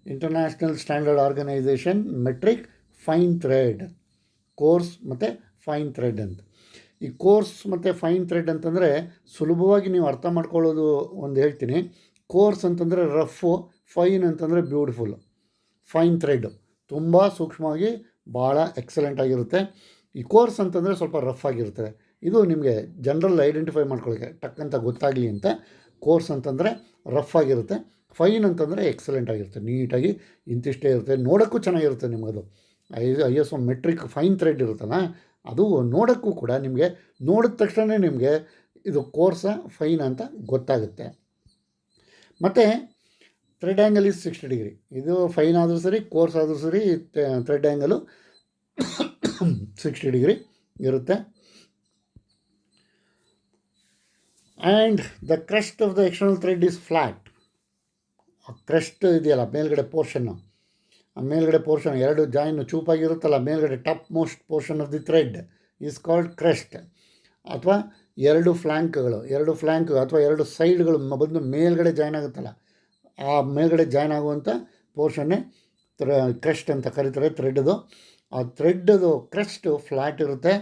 international standard organisation metric fine thread. Course ಮತ್ತು ಫೈನ್ ಥ್ರೆಡ್ ಅಂತ. ಈ ಕೋರ್ಸ್ ಮತ್ತು ಫೈನ್ ಥ್ರೆಡ್ ಅಂತಂದರೆ ಸುಲಭವಾಗಿ ನೀವು ಅರ್ಥ ಮಾಡ್ಕೊಳ್ಳೋದು ಒಂದು ಹೇಳ್ತೀನಿ. ಕೋರ್ಸ್ ಅಂತಂದರೆ ರಫು, ಫೈನ್ ಅಂತಂದರೆ ಬ್ಯೂಟಿಫುಲ್. ಫೈನ್ ಥ್ರೆಡ್ ತುಂಬ ಸೂಕ್ಷ್ಮವಾಗಿ ಭಾಳ ಎಕ್ಸಲೆಂಟ್ ಆಗಿರುತ್ತೆ. ಈ ಕೋರ್ಸ್ ಅಂತಂದರೆ ಸ್ವಲ್ಪ ರಫ್ ಆಗಿರ್ತದೆ. ಇದು ನಿಮಗೆ ಜನರಲ್ ಐಡೆಂಟಿಫೈ ಮಾಡ್ಕೊಳ್ಳೋಕ್ಕೆ ಟಕ್ಕಂತ ಗೊತ್ತಾಗಲಿ ಅಂತ. ಕೋರ್ಸ್ ಅಂತಂದರೆ ರಫ್ ಆಗಿರುತ್ತೆ, ಫೈನ್ ಅಂತಂದರೆ ಎಕ್ಸಲೆಂಟ್ ಆಗಿರುತ್ತೆ, ನೀಟಾಗಿ ಇಂತಿಷ್ಟೇ ಇರುತ್ತೆ, ನೋಡೋಕ್ಕೂ ಚೆನ್ನಾಗಿರುತ್ತೆ ನಿಮಗದು. ISO ಮೆಟ್ರಿಕ್ ಫೈನ್ ಥ್ರೆಡ್ ಇರುತ್ತಲ್ಲ, ಅದು ನೋಡೋಕ್ಕೂ ಕೂಡ ನಿಮಗೆ ನೋಡಿದ ತಕ್ಷಣ ನಿಮಗೆ ಇದು ಕೋರ್ಸಾ ಫೈನ್ ಅಂತ ಗೊತ್ತಾಗುತ್ತೆ. ಮತ್ತು ಥ್ರೆಡ್ ಆ್ಯಂಗಲ್ ಈಸ್ 60 ಡಿಗ್ರಿ. ಇದು ಫೈನ್ ಆದರೂ ಸರಿ, ಕೋರ್ಸ್ ಆದರೂ ಸರಿ, ಥ್ರೆಡ್ ಆ್ಯಂಗಲು 60 ಡಿಗ್ರಿ ಇರುತ್ತೆ. And the crust of the external thread is flat. ಆ ಕ್ರಸ್ಟ್ ಇದೆಯಲ್ಲ, ಮೇಲ್ಗಡೆ ಪೋರ್ಷನ್ನು, ಆ ಮೇಲ್ಗಡೆ ಪೋರ್ಷನ್ 2 ಜಾಯಿನ್ ಚೂಪಾಗಿರುತ್ತಲ್ಲ, ಮೇಲ್ಗಡೆ topmost portion of the thread is called crust. ಅಥವಾ 2 ಫ್ಲ್ಯಾಂಕ್ ಅಥವಾ 2 ಸೈಡ್ಗಳು ಬಂದು ಮೇಲ್ಗಡೆ ಜಾಯ್ನ್ ಆಗುತ್ತಲ್ಲ, ಆ ಮೇಲ್ಗಡೆ ಜಾಯ್ನ್ ಆಗುವಂಥ ಪೋರ್ಷನ್ನೇ ಕ್ರಸ್ಟ್ ಅಂತ ಕರೀತಾರೆ ಥ್ರೆಡ್ದು. ಆ ಥ್ರೆಡ್ದು ಕ್ರಸ್ಟ್ ಫ್ಲ್ಯಾಟ್ ಇರುತ್ತೆ,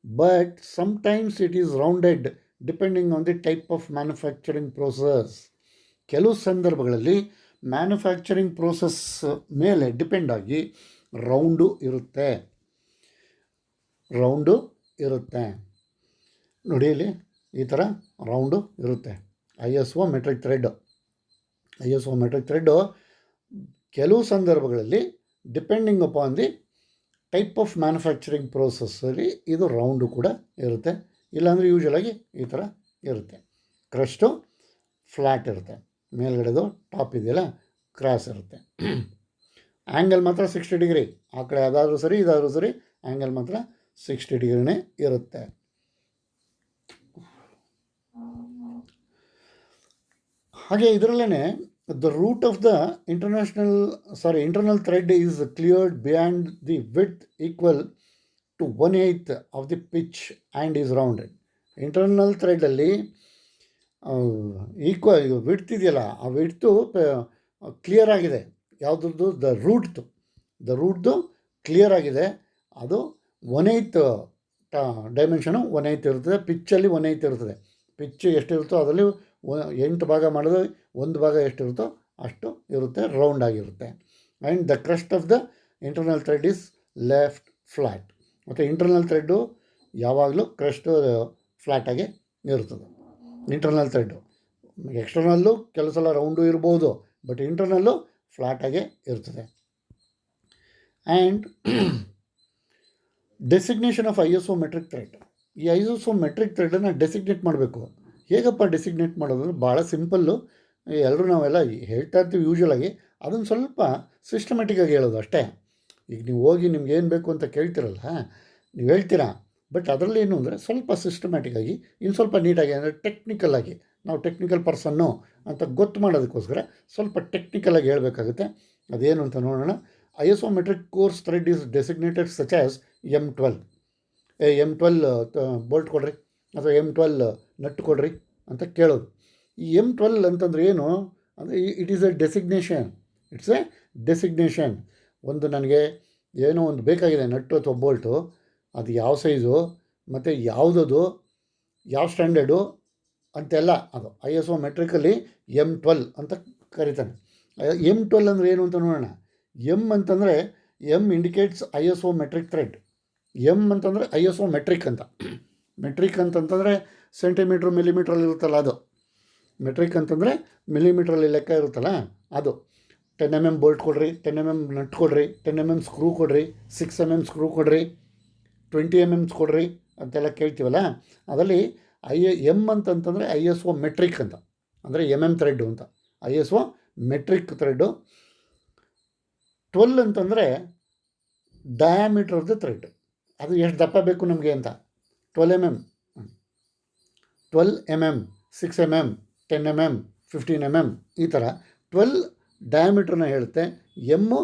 but sometimes it is rounded depending on the type of manufacturing process. ಕೆಲವು ಸಂದರ್ಭಗಳಲ್ಲಿ ಮ್ಯಾನುಫ್ಯಾಕ್ಚರಿಂಗ್ ಪ್ರೋಸೆಸ್ ಮೇಲೆ ಡಿಪೆಂಡ್ ಆಗಿ ರೌಂಡು ಇರುತ್ತೆ. ನೋಡಿ ಇಲ್ಲಿ ಈ ಥರ ರೌಂಡು ಇರುತ್ತೆ. ISO ಮೆಟ್ರಿಕ್ ಥ್ರೆಡ್ಡು ಕೆಲವು ಸಂದರ್ಭಗಳಲ್ಲಿ depending upon the type of manufacturing ಪ್ರೋಸೆಸ್ಸಲ್ಲಿ ಇದು ರೌಂಡು ಕೂಡ ಇರುತ್ತೆ. ಇಲ್ಲಾಂದರೆ ಯೂಶ್ವಲಾಗಿ ಈ ಥರ ಇರುತ್ತೆ. ಕ್ರಸ್ಟು ಫ್ಲ್ಯಾಟ್ ಇರುತ್ತೆ, ಮೇಲ್ಗಡೆದು ಟಾಪ್ ಇದೆಯಲ್ಲ ಕ್ರಾಸ್ ಇರುತ್ತೆ. ಆ್ಯಂಗಲ್ ಮಾತ್ರ 60 ಡಿಗ್ರಿ. ಆ ಕಡೆ ಅದಾದರೂ ಸರಿ ಇದಾದರೂ ಸರಿ, ಆ್ಯಂಗಲ್ ಮಾತ್ರ 60 ಡಿಗ್ರಿನೇ ಇರುತ್ತೆ. ಹಾಗೆ ಇದರಲ್ಲೇ the root of the internal thread is cleared beyond the width equal to 1/8 of the pitch and is rounded. Internal ಥ್ರೆಡಲ್ಲಿ ವಿಡ್ತ್ ಇದೆಯಲ್ಲ, ಆ ವಿಡ್ತು ಕ್ಲಿಯರ್ ಆಗಿದೆ, ಯಾವುದ್ರದ್ದು ದ ರೂಟ್ದು ಕ್ಲಿಯರ್ ಆಗಿದೆ. ಅದು 1/8 ಡೈಮೆನ್ಷನು 1/8 ಇರ್ತದೆ. ಪಿಚ್ಚಲ್ಲಿ 1/8 ಇರ್ತದೆ. ಪಿಚ್ಚು ಎಷ್ಟಿರುತ್ತೋ ಅದರಲ್ಲಿ 8 ಭಾಗ ಮಾಡಿದ್ರೆ 1 ಭಾಗ ಎಷ್ಟಿರುತ್ತೋ ಅಷ್ಟು ಇರುತ್ತೆ, ರೌಂಡ್ ಆಗಿರುತ್ತೆ. And the crust of the internal thread is left flat. ಮತ್ತು ಇಂಟರ್ನಲ್ ಥ್ರೆಡ್ಡು ಯಾವಾಗಲೂ ಕ್ರಸ್ಟು ಫ್ಲ್ಯಾಟಾಗಿ ಇರ್ತದೆ. ಇಂಟರ್ನಲ್ ಥ್ರೆಡ್ಡು ಎಕ್ಸ್ಟರ್ನಲ್ಲು ಕೆಲವು ಸಲ ರೌಂಡು ಇರ್ಬೋದು, ಬಟ್ ಇಂಟರ್ನಲ್ಲು ಫ್ಲ್ಯಾಟಾಗೇ ಇರ್ತದೆ. And designation of ISO metric thread. ಈ ISO ಮೆಟ್ರಿಕ್ ಥ್ರೆಡನ್ನು ಡೆಸಿಗ್ನೇಟ್ ಮಾಡಬೇಕು. ಹೇಗಪ್ಪ ಡೆಸಿಗ್ನೇಟ್ ಮಾಡೋದು ಅಂದರೆ ಭಾಳ ಸಿಂಪಲ್ಲು. ಎಲ್ಲರೂ ನಾವೆಲ್ಲ ಹೇಳ್ತಾ ಇರ್ತೀವಿ ಯೂಶ್ವಲಾಗಿ, ಅದನ್ನು ಸ್ವಲ್ಪ ಸಿಸ್ಟಮೆಟಿಕ್ಕಾಗಿ ಹೇಳೋದು ಅಷ್ಟೇ. ಈಗ ನೀವು ಹೋಗಿ ನಿಮ್ಗೆ ಏನು ಬೇಕು ಅಂತ ಕೇಳ್ತಿರಲ್ಲ, ನೀವು ಹೇಳ್ತೀರಾ, ಬಟ್ ಅದರಲ್ಲಿ ಏನು ಅಂದರೆ ಸ್ವಲ್ಪ ಸಿಸ್ಟಮ್ಯಾಟಿಕ್ಕಾಗಿ, ಇನ್ನು ಸ್ವಲ್ಪ ನೀಟಾಗಿ, ಅಂದರೆ ಟೆಕ್ನಿಕಲಾಗಿ, ನಾವು ಟೆಕ್ನಿಕಲ್ ಪರ್ಸನ್ನು ಅಂತ ಗೊತ್ತು ಮಾಡೋದಕ್ಕೋಸ್ಕರ ಸ್ವಲ್ಪ ಟೆಕ್ನಿಕಲಾಗಿ ಹೇಳಬೇಕಾಗುತ್ತೆ. ಅದೇನು ಅಂತ ನೋಡೋಣ. ISO metric coarse thread is designated such as M12. M12 bolt ಕೊಡ್ರಿ ಅಥವಾ M12 ನಟ್ಟು ಕೊಡ್ರಿ ಅಂತ ಕೇಳೋದು. ಈ M12 ಅಂತಂದ್ರೆ ಏನು ಅಂದರೆ it is A designation. It's A designation. ಒಂದು ನನಗೆ ಏನೋ ಒಂದು ಬೇಕಾಗಿದೆ ನಟ್ಟು ಅಥವಾ ಬೋಲ್ಟು, ಅದು ಯಾವ ಸೈಜು ಮತ್ತು ಯಾವುದದು, ಯಾವ ಸ್ಟ್ಯಾಂಡರ್ಡು ಅಂತೆಲ್ಲ ಅದು ISO ಮೆಟ್ರಿಕಲ್ಲಿ M12 ಅಂತ ಕರೀತಾನೆ. M12 ಅಂದರೆ ಏನು ಅಂತ ನೋಡೋಣ. M ಅಂತಂದರೆ indicates ISO metric thread. M ಅಂತಂದರೆ ISO ಮೆಟ್ರಿಕ್ ಅಂತ. ಮೆಟ್ರಿಕ್ ಅಂತಂತಂದರೆ ಸೆಂಟಿಮೀಟ್ರ್ ಮಿಲಿಮೀಟ್ರಲ್ಲಿ ಇರುತ್ತಲ್ಲ ಅದು. ಮೆಟ್ರಿಕ್ ಅಂತಂದರೆ ಮಿಲಿಮೀಟ್ರಲ್ಲಿ ಲೆಕ್ಕ ಇರುತ್ತಲ್ಲ ಅದು. 10 mm ಬೋಲ್ಟ್ ಕೊಡ್ರಿ, 10 mm ನಟ್ ಕೊಡ್ರಿ, 10 mm ಸ್ಕ್ರೂ ಕೊಡ್ರಿ, 6 mm ಸ್ಕ್ರೂ ಕೊಡ್ರಿ, 20 mm ಕೊಡ್ರಿ ಅಂತೆಲ್ಲ ಕೇಳ್ತೀವಲ್ಲ. ಅದರಲ್ಲಿ M ಅಂತಂತಂದರೆ ISO ಮೆಟ್ರಿಕ್ ಅಂತ, ಅಂದರೆ MM ಥ್ರೆಡ್ಡು ಅಂತ. ISO metric thread. 12 ಅಂತಂದರೆ ಡಯಾಮೀಟ್ರ್ ಆಫ್ ದ ಥ್ರೆಡ್. ಅದು ಎಷ್ಟು ದಪ್ಪ ಬೇಕು ನಮಗೆ ಅಂತ. 12 mm, 6 mm, 10 mm, 15 mm ಈ ಥರ 12 ಡಯಾಮೀಟ್ರನ್ನ ಹೇಳುತ್ತೆ. ಎಮ್ಮು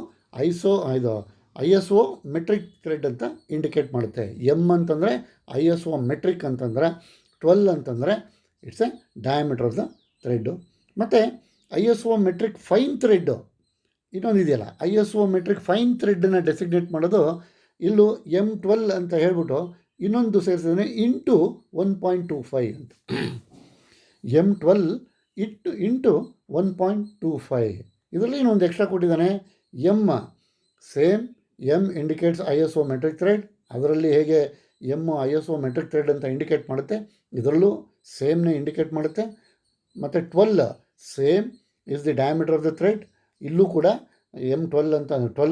ISO ಮೆಟ್ರಿಕ್ ಥ್ರೆಡ್ ಅಂತ ಇಂಡಿಕೇಟ್ ಮಾಡುತ್ತೆ. M ಅಂತಂದರೆ ISO ಮೆಟ್ರಿಕ್ ಅಂತಂದರೆ, 12 ಅಂತಂದರೆ it's A diameter of the thread. ಮತ್ತು ISO ಮೆಟ್ರಿಕ್ ಫೈನ್ ಥ್ರೆಡ್ಡು ಇನ್ನೊಂದು ಇದೆಯಲ್ಲ, ISO ಮೆಟ್ರಿಕ್ ಫೈನ್ ಥ್ರೆಡ್ಡನ್ನು ಡೆಸಿಗ್ನೇಟ್ ಮಾಡೋದು ಇಲ್ಲೂ M12 ಅಂತ ಹೇಳ್ಬಿಟ್ಟು ಇನ್ನೊಂದು ಸೇರಿಸಿದ್ರೆ ಇಂಟು 1.25 ಅಂತ. M12 into 1.25. ಇದರಲ್ಲಿ ಇನ್ನೊಂದು ಎಕ್ಸ್ಟ್ರಾ ಕೊಟ್ಟಿದ್ದಾನೆ. M indicates ISO metric thread. ಅದರಲ್ಲಿ ಹೇಗೆ M ISO ಮೆಟ್ರಿಕ್ ಥ್ರೆಡ್ ಅಂತ ಇಂಡಿಕೇಟ್ ಮಾಡುತ್ತೆ, ಇದರಲ್ಲೂ ಸೇಮ್ನೇ ಇಂಡಿಕೇಟ್ ಮಾಡುತ್ತೆ. ಮತ್ತು 12 same is the diameter of the thread. ಇಲ್ಲೂ ಕೂಡ M12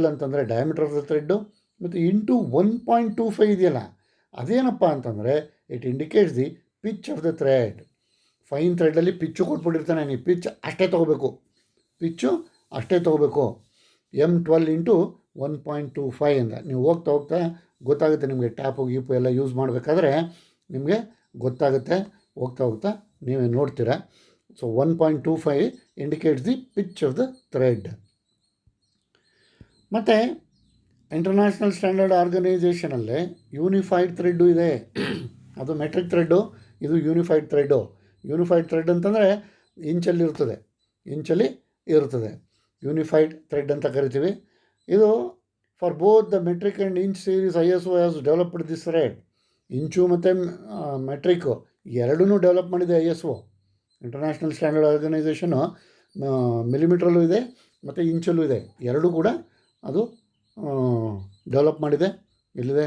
ಅಂತಂದರೆ ಡಯಾಮೀಟರ್ ಆಫ್ ದ ಥ್ರೆಡ್ಡು. ಮತ್ತು ಇಂಟು 1.25 ಇದೆಯಲ್ಲ, ಅದೇನಪ್ಪ ಅಂತಂದರೆ it indicates the pitch of the thread. Fine ಥ್ರೆಡ್ಡಲ್ಲಿ ಪಿಚ್ಚು ಕೊಟ್ಬಿಟ್ಟಿರ್ತಾನೆ, ನೀವು ಪಿಚ್ ಅಷ್ಟೇ ತೊಗೋಬೇಕು, M12 ಇಂಟು 1.25 ಅಂತ. ನೀವು ಹೋಗ್ತಾ ಗೊತ್ತಾಗುತ್ತೆ ನಿಮಗೆ. ಟ್ಯಾಪು ಗೀಪು ಎಲ್ಲ ಯೂಸ್ ಮಾಡಬೇಕಾದ್ರೆ ನಿಮಗೆ ಗೊತ್ತಾಗುತ್ತೆ. ಹೋಗ್ತಾ ನೀವೇ ನೋಡ್ತೀರಾ. So 1.25 indicates the pitch of the thread. ಮತ್ತು ಇಂಟರ್ನ್ಯಾಷನಲ್ ಸ್ಟ್ಯಾಂಡರ್ಡ್ ಆರ್ಗನೈಸೇಷನಲ್ಲೇ ಯೂನಿಫೈಡ್ ಥ್ರೆಡ್ಡು ಇದೆ. ಅದು ಮೆಟ್ರಿಕ್ ಥ್ರೆಡ್ಡು, ಇದು ಯೂನಿಫೈಡ್ ಥ್ರೆಡ್ಡು. ಯೂನಿಫೈಡ್ ಥ್ರೆಡ್ ಅಂತಂದರೆ ಇಂಚಲ್ಲಿ ಇರುತ್ತದೆ. ಯೂನಿಫೈಡ್ ಥ್ರೆಡ್ ಅಂತ ಕರಿತೀವಿ. ಇದು for both the metric and inch series ISO has developed this thread. Inch ಮತ್ತು ಮೆಟ್ರಿಕ್ಕು ಎರಡೂ ಡೆವಲಪ್ ಮಾಡಿದೆ ISO. ಇಂಟರ್ನ್ಯಾಷನಲ್ ಸ್ಟ್ಯಾಂಡರ್ಡ್ ಆರ್ಗನೈಸೇಷನು ಮಿಲಿಮೀಟ್ರಲ್ಲೂ ಇದೆ ಮತ್ತು ಇಂಚಲ್ಲೂ ಇದೆ. ಎರಡೂ ಕೂಡ ಅದು ಡೆವಲಪ್ ಮಾಡಿದೆ. ಇಲ್ಲಿದೆ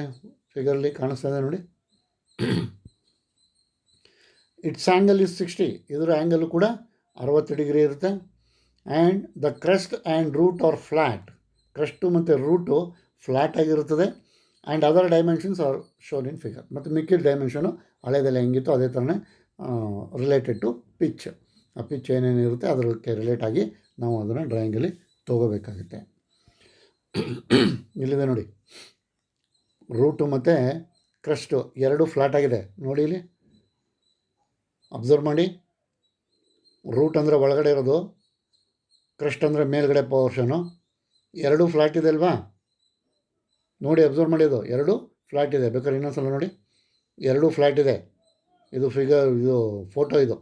ಫಿಗರಲ್ಲಿ ಕಾಣಿಸ್ತಾ ಇದೆ ನೋಡಿ. Its angle is 60. ಇದರ ಆ್ಯಂಗಲು ಕೂಡ 60 ಡಿಗ್ರಿ ಇರುತ್ತೆ. And the crust and root are flat. Crest ಮತ್ತು ರೂಟು ಫ್ಲ್ಯಾಟ್ ಆಗಿರುತ್ತದೆ. And other dimensions are shown in figure. ಮತ್ತು ಮಿಕ್ಕಿದ ಡೈಮೆನ್ಷನು ಹಳೆದೆಲ್ಲ ಹೆಂಗಿತ್ತು ಅದೇ ಥರನೇ ರಿಲೇಟೆಡ್ ಟು ಪಿಚ್. ಆ ಪಿಚ್ ಏನೇನಿರುತ್ತೆ ಅದಕ್ಕೆ ರಿಲೇಟ್ ಆಗಿ ನಾವು ಅದನ್ನು ಡ್ರಾಯಿಂಗಲ್ಲಿ ತೊಗೋಬೇಕಾಗುತ್ತೆ. ಇಲ್ಲಿದೆ ನೋಡಿ, ರೂಟು ಮತ್ತು ಕ್ರಸ್ಟು ಎರಡೂ ಫ್ಲ್ಯಾಟ್ ಆಗಿದೆ ನೋಡಿ. ಇಲ್ಲಿ ಅಬ್ಸರ್ವ್ ಮಾಡಿ. ರೂಟ್ ಅಂದರೆ ಒಳಗಡೆ ಇರೋದು, ಕ್ರಸ್ಟ್ ಅಂದರೆ ಮೇಲ್ಗಡೆ ಪೋರ್ಷನು. ಎರಡೂ ಫ್ಲ್ಯಾಟ್ ಇದೆ ಅಲ್ವಾ ನೋಡಿ, ಅಬ್ಸರ್ವ್ ಮಾಡಿ. ಅದು ಎರಡೂ ಫ್ಲ್ಯಾಟ್ ಇದೆ. ಬೇಕಾದ್ರೆ ಇನ್ನೊಂದ್ಸಲ ನೋಡಿ, ಎರಡೂ ಫ್ಲ್ಯಾಟ್ ಇದೆ. ಇದು ಫಿಗರ್, ಇದು ಫೋಟೋ ಇದು.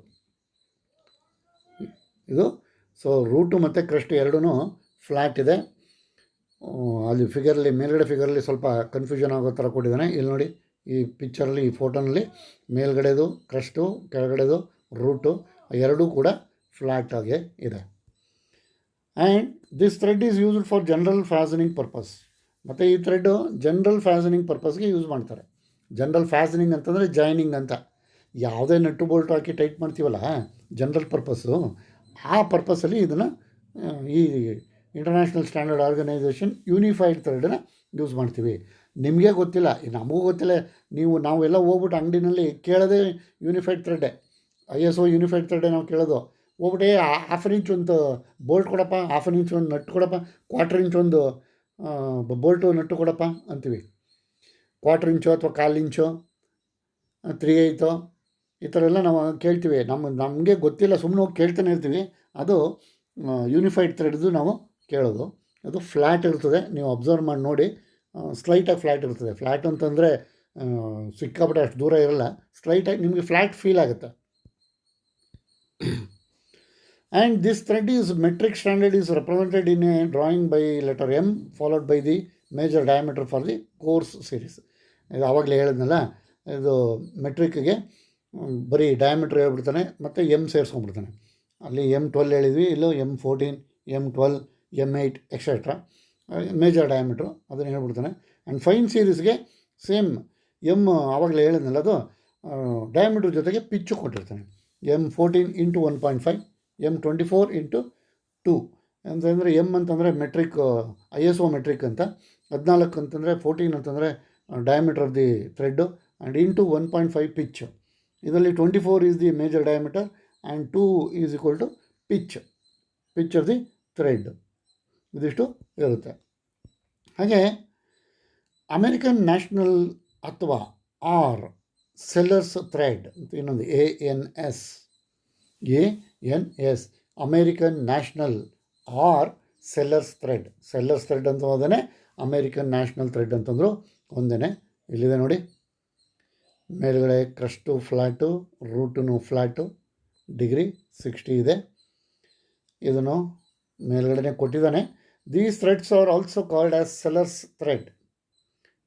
ಸೊ ರೂಟು ಮತ್ತು ಕ್ರಸ್ಟ್ ಎರಡೂ ಫ್ಲ್ಯಾಟ್ ಇದೆ. ಅಲ್ಲಿ ಫಿಗರಲ್ಲಿ ಮೇಲ್ಗಡೆ ಫಿಗರಲ್ಲಿ ಸ್ವಲ್ಪ ಕನ್ಫ್ಯೂಷನ್ ಆಗೋ ಥರ ಕೊಟ್ಟಿದ್ದಾನೆ. ಇಲ್ಲಿ ನೋಡಿ ಈ ಪಿಕ್ಚರಲ್ಲಿ, ಈ ಫೋಟೋನಲ್ಲಿ ಮೇಲ್ಗಡೆದು ಕ್ರಸ್ಟು, ಕೆಳಗಡೆದು ರೂಟು ಎರಡೂ ಕೂಡ ಫ್ಲ್ಯಾಟ್ ಆಗಿ ಇದೆ. And this thread is used for general fastening purpose. ಮತ್ತು ಈ ಥ್ರೆಡ್ಡು ಜನರಲ್ ಫ್ಯಾಸನಿಂಗ್ ಪರ್ಪಸ್ಗೆ ಯೂಸ್ ಮಾಡ್ತಾರೆ. ಜನರಲ್ ಫ್ಯಾಸನಿಂಗ್ ಅಂತಂದರೆ ಜಾಯ್ನಿಂಗ್ ಅಂತ. ಯಾವುದೇ ನಟ್ಟು ಬೋಲ್ಟ್ ಹಾಕಿ ಟೈಟ್ ಮಾಡ್ತೀವಲ್ಲ ಜನರಲ್ ಪರ್ಪಸ್ಸು, ಆ ಪರ್ಪಸಲ್ಲಿ ಇದನ್ನು ಈ ಇಂಟರ್ನ್ಯಾಷನಲ್ ಸ್ಟ್ಯಾಂಡರ್ಡ್ ಆರ್ಗನೈಸೇಷನ್ ಯೂನಿಫೈಡ್ ಥ್ರೆಡನ್ನು ಯೂಸ್ ಮಾಡ್ತೀವಿ. ನಿಮಗೆ ಗೊತ್ತಿಲ್ಲ, ನಮಗೂ ಗೊತ್ತಿಲ್ಲ. ನಾವೆಲ್ಲ ಹೋಗ್ಬಿಟ್ಟು ಅಂಗಡಿನಲ್ಲಿ ಕೇಳೋದೇ ಯೂನಿಫೈಡ್ ಥ್ರೆಡ್ಡೇ, ISO ಯೂನಿಫೈಡ್ ಥ್ರೆಡ್ಡೇ ನಾವು ಕೇಳೋದು. ಹೋಗ್ಬಿಟ್ಟೆ ½ ಇಂಚ್ ಒಂದು ಬೋಲ್ಟ್ ಕೊಡಪ್ಪ, ½ ಇಂಚ್ ಒಂದು ನಟ್ಟು ಕೊಡಪ್ಪ, 1/4 ಇಂಚ್ ಒಂದು ಬೋಲ್ಟು ನಟ್ಟು ಕೊಡಪ್ಪ ಅಂತೀವಿ. 1/4 ಇಂಚು ಅಥವಾ 1/4 ಇಂಚು, 3/8 ಈ ಥರ ಎಲ್ಲ ನಾವು ಕೇಳ್ತೀವಿ. ನಮಗೆ ಗೊತ್ತಿಲ್ಲ, ಸುಮ್ಮನೆ ಹೋಗಿ ಕೇಳ್ತಾನೆ ಇರ್ತೀವಿ. ಅದು ಯೂನಿಫೈಡ್ ಥ್ರೆಡ್ದು ನಾವು ಕೇಳೋದು. ಅದು ಫ್ಲ್ಯಾಟ್ ಇರ್ತದೆ, ನೀವು ಅಬ್ಸರ್ವ್ ಮಾಡಿ ನೋಡಿ. ಸ್ಲೈಟಾಗಿ ಫ್ಲ್ಯಾಟ್ ಇರ್ತದೆ. ಫ್ಲ್ಯಾಟ್ ಅಂತಂದರೆ ಸಿಕ್ಕಾಪಟ್ಟೆ ಅಷ್ಟು ದೂರ ಇರಲ್ಲ, ಸ್ಲೈಟಾಗಿ ನಿಮಗೆ ಫ್ಲ್ಯಾಟ್ ಫೀಲ್ ಆಗುತ್ತೆ. And this thread is metric standard is represented in a drawing by letter M followed by the major diameter for the course series. ಇದು ಆವಾಗಲೇ ಹೇಳಿದ್ನಲ್ಲ, ಇದು ಮೆಟ್ರಿಕ್ಗೆ ಬರೀ ಡಯಾಮೀಟ್ರ್ ಹೇಳ್ಬಿಡ್ತಾನೆ ಮತ್ತು M ಸೇರಿಸ್ಕೊಂಡ್ಬಿಡ್ತಾನೆ. ಅಲ್ಲಿ M12 ಹೇಳಿದ್ವಿ, ಇಲ್ಲೂ M14, M12, M8 etcetera major diameter ಅದನ್ನು ಹೇಳ್ಬಿಡ್ತಾನೆ. ಆ್ಯಂಡ್ ಫೈನ್ ಸೀರೀಸ್ಗೆ ಸೇಮ್ ಆವಾಗಲೇ ಹೇಳಿದ್ನಲ್ಲ, ಅದು ಡಯಾಮೀಟ್ರ್ ಜೊತೆಗೆ ಪಿಚ್ಚು ಕೊಟ್ಟಿರ್ತಾನೆ. M14 × 1.5, M24 × 2 ಅಂತಂದರೆ M ಅಂತಂದರೆ ಮೆಟ್ರಿಕ್, ISO ಮೆಟ್ರಿಕ್ ಅಂತ. 14 ಅಂತಂದರೆ 14 ಅಂತಂದರೆ diameter of the thread, and into 1.5 pitch. ಇದರಲ್ಲಿ 24 is the major diameter and 2 is equal to pitch of the thread. ಇದಿಷ್ಟು ಇರುತ್ತೆ. ಹಾಗೆ ಅಮೇರಿಕನ್ ನ್ಯಾಷನಲ್ ಅಥವಾ ಸೆಲ್ಲರ್ಸ್ ಥ್ರೆಡ್ ಅಂತ ಇನ್ನೊಂದು ANS American national Sellers thread. Sellers thread ಅಂತ ಹೋದೇ ಅಮೇರಿಕನ್ ನ್ಯಾಷನಲ್ ಥ್ರೆಡ್ ಅಂತಂದರು ಒಂದೇ. ಇಲ್ಲಿದೆ ನೋಡಿ, ಮೇಲ್ಗಡೆ crest flat, root flat, degree 60 ಇದೆ. ಇದನ್ನು ಮೇಲ್ಗಡೆ ಕೊಟ್ಟಿದ್ದಾನೆ. These threads are also called as Sellers thread.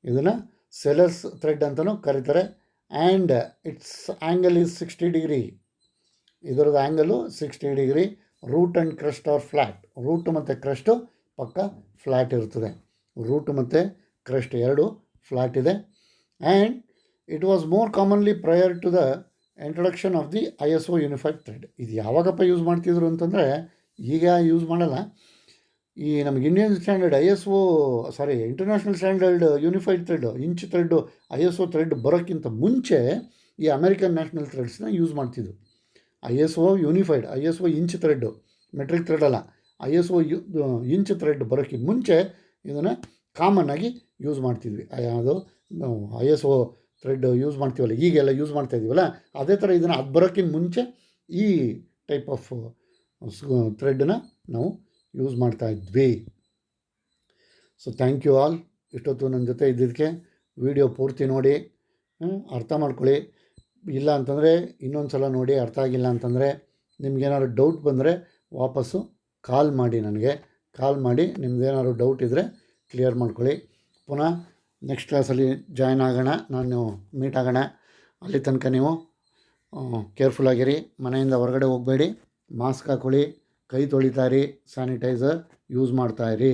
ಇದನ್ನು ಸೆಲ್ಲರ್ಸ್ ಥ್ರೆಡ್ ಅಂತಲೂ ಕರೀತಾರೆ. And its angle is 60 degree. ಇದರದ್ದು angle 60 degree. Root and crest are flat. Root ಮತ್ತು ಕ್ರಸ್ಟು ಪಕ್ಕ ಫ್ಲ್ಯಾಟ್ ಇರ್ತದೆ. ರೂಟು ಮತ್ತು ಕ್ರಸ್ಟ್ ಎರಡು ಫ್ಲ್ಯಾಟ್ ಇದೆ. And it was more commonly prior to the introduction of the ISO unified thread. ಇದು ಯಾವಾಗಪ್ಪ use ಮಾಡ್ತಿದ್ರು ಅಂತಂದರೆ, ಈಗ ಯೂಸ್ ಮಾಡಲ್ಲ. ಈ ನಮಗೆ Indian standard international standard unified thread, inch thread, ISO thread ಬರೋಕ್ಕಿಂತ ಮುಂಚೆ ಈ ಅಮೇರಿಕನ್ ನ್ಯಾಷನಲ್ ಥ್ರೆಡ್ಸ್ನ ಯೂಸ್ ಮಾಡ್ತಿದ್ರು. ISO unified, ISO inch thread, metric thread ಅಲ್ಲ, ISO ಇಂಚ್ ಥ್ರೆಡ್ ಬರೋಕ್ಕೆ ಮುಂಚೆ ಇದನ್ನು ಕಾಮನ್ನಾಗಿ ಯೂಸ್ ಮಾಡ್ತಿದ್ವಿ. ಅದು ISO ಥ್ರೆಡ್ ಯೂಸ್ ಮಾಡ್ತೀವಲ್ಲ, ಈಗೆಲ್ಲ ಯೂಸ್ ಮಾಡ್ತಾಯಿದ್ದೀವಲ್ಲ, ಅದೇ ಥರ ಇದನ್ನು ಅದು ಬರೋಕ್ಕಿಂತ ಮುಂಚೆ ಈ ಟೈಪ್ ಆಫ್ ಥ್ರೆಡ್ಡನ್ನ ನಾವು ಯೂಸ್ ಮಾಡ್ತಾಯಿದ್ವಿ. So thank you all. ಇಷ್ಟೊತ್ತು ನನ್ನ ಜೊತೆ ಇದ್ದಿದ್ದಕ್ಕೆ. ವಿಡಿಯೋ ಪೂರ್ತಿ ನೋಡಿ, ಅರ್ಥ ಮಾಡ್ಕೊಳ್ಳಿ. ಇಲ್ಲ ಅಂತಂದರೆ ಇನ್ನೊಂದು ಸಲ ನೋಡಿ. ಅರ್ಥ ಆಗಿಲ್ಲ ಅಂತಂದರೆ ನಿಮ್ಗೇನಾದ್ರು ಡೌಟ್ ಬಂದರೆ ವಾಪಸ್ಸು ಕಾಲ್ ಮಾಡಿ, ನನಗೆ ಕಾಲ್ ಮಾಡಿ ನಿಮ್ದೇನಾದ್ರು ಡೌಟ್ ಇದ್ದರೆ ಕ್ಲಿಯರ್ ಮಾಡ್ಕೊಳ್ಳಿ. ಪುನಃ ನೆಕ್ಸ್ಟ್ ಕ್ಲಾಸಲ್ಲಿ ಜಾಯ್ನ್ ಆಗೋಣ, ನಾನು ಮೀಟ್ ಆಗೋಣ. ಅಲ್ಲಿ ತನಕ ನೀವು ಕೇರ್ಫುಲ್ಲಾಗಿರಿ. ಮನೆಯಿಂದ ಹೊರಗಡೆ ಹೋಗಬೇಡಿ, ಮಾಸ್ಕ್ ಹಾಕ್ಕೊಳ್ಳಿ, ಕೈ ತೊಳಿತಾಯಿರಿ, ಸ್ಯಾನಿಟೈಸರ್ ಯೂಸ್ ಮಾಡ್ತಾಯಿರಿ.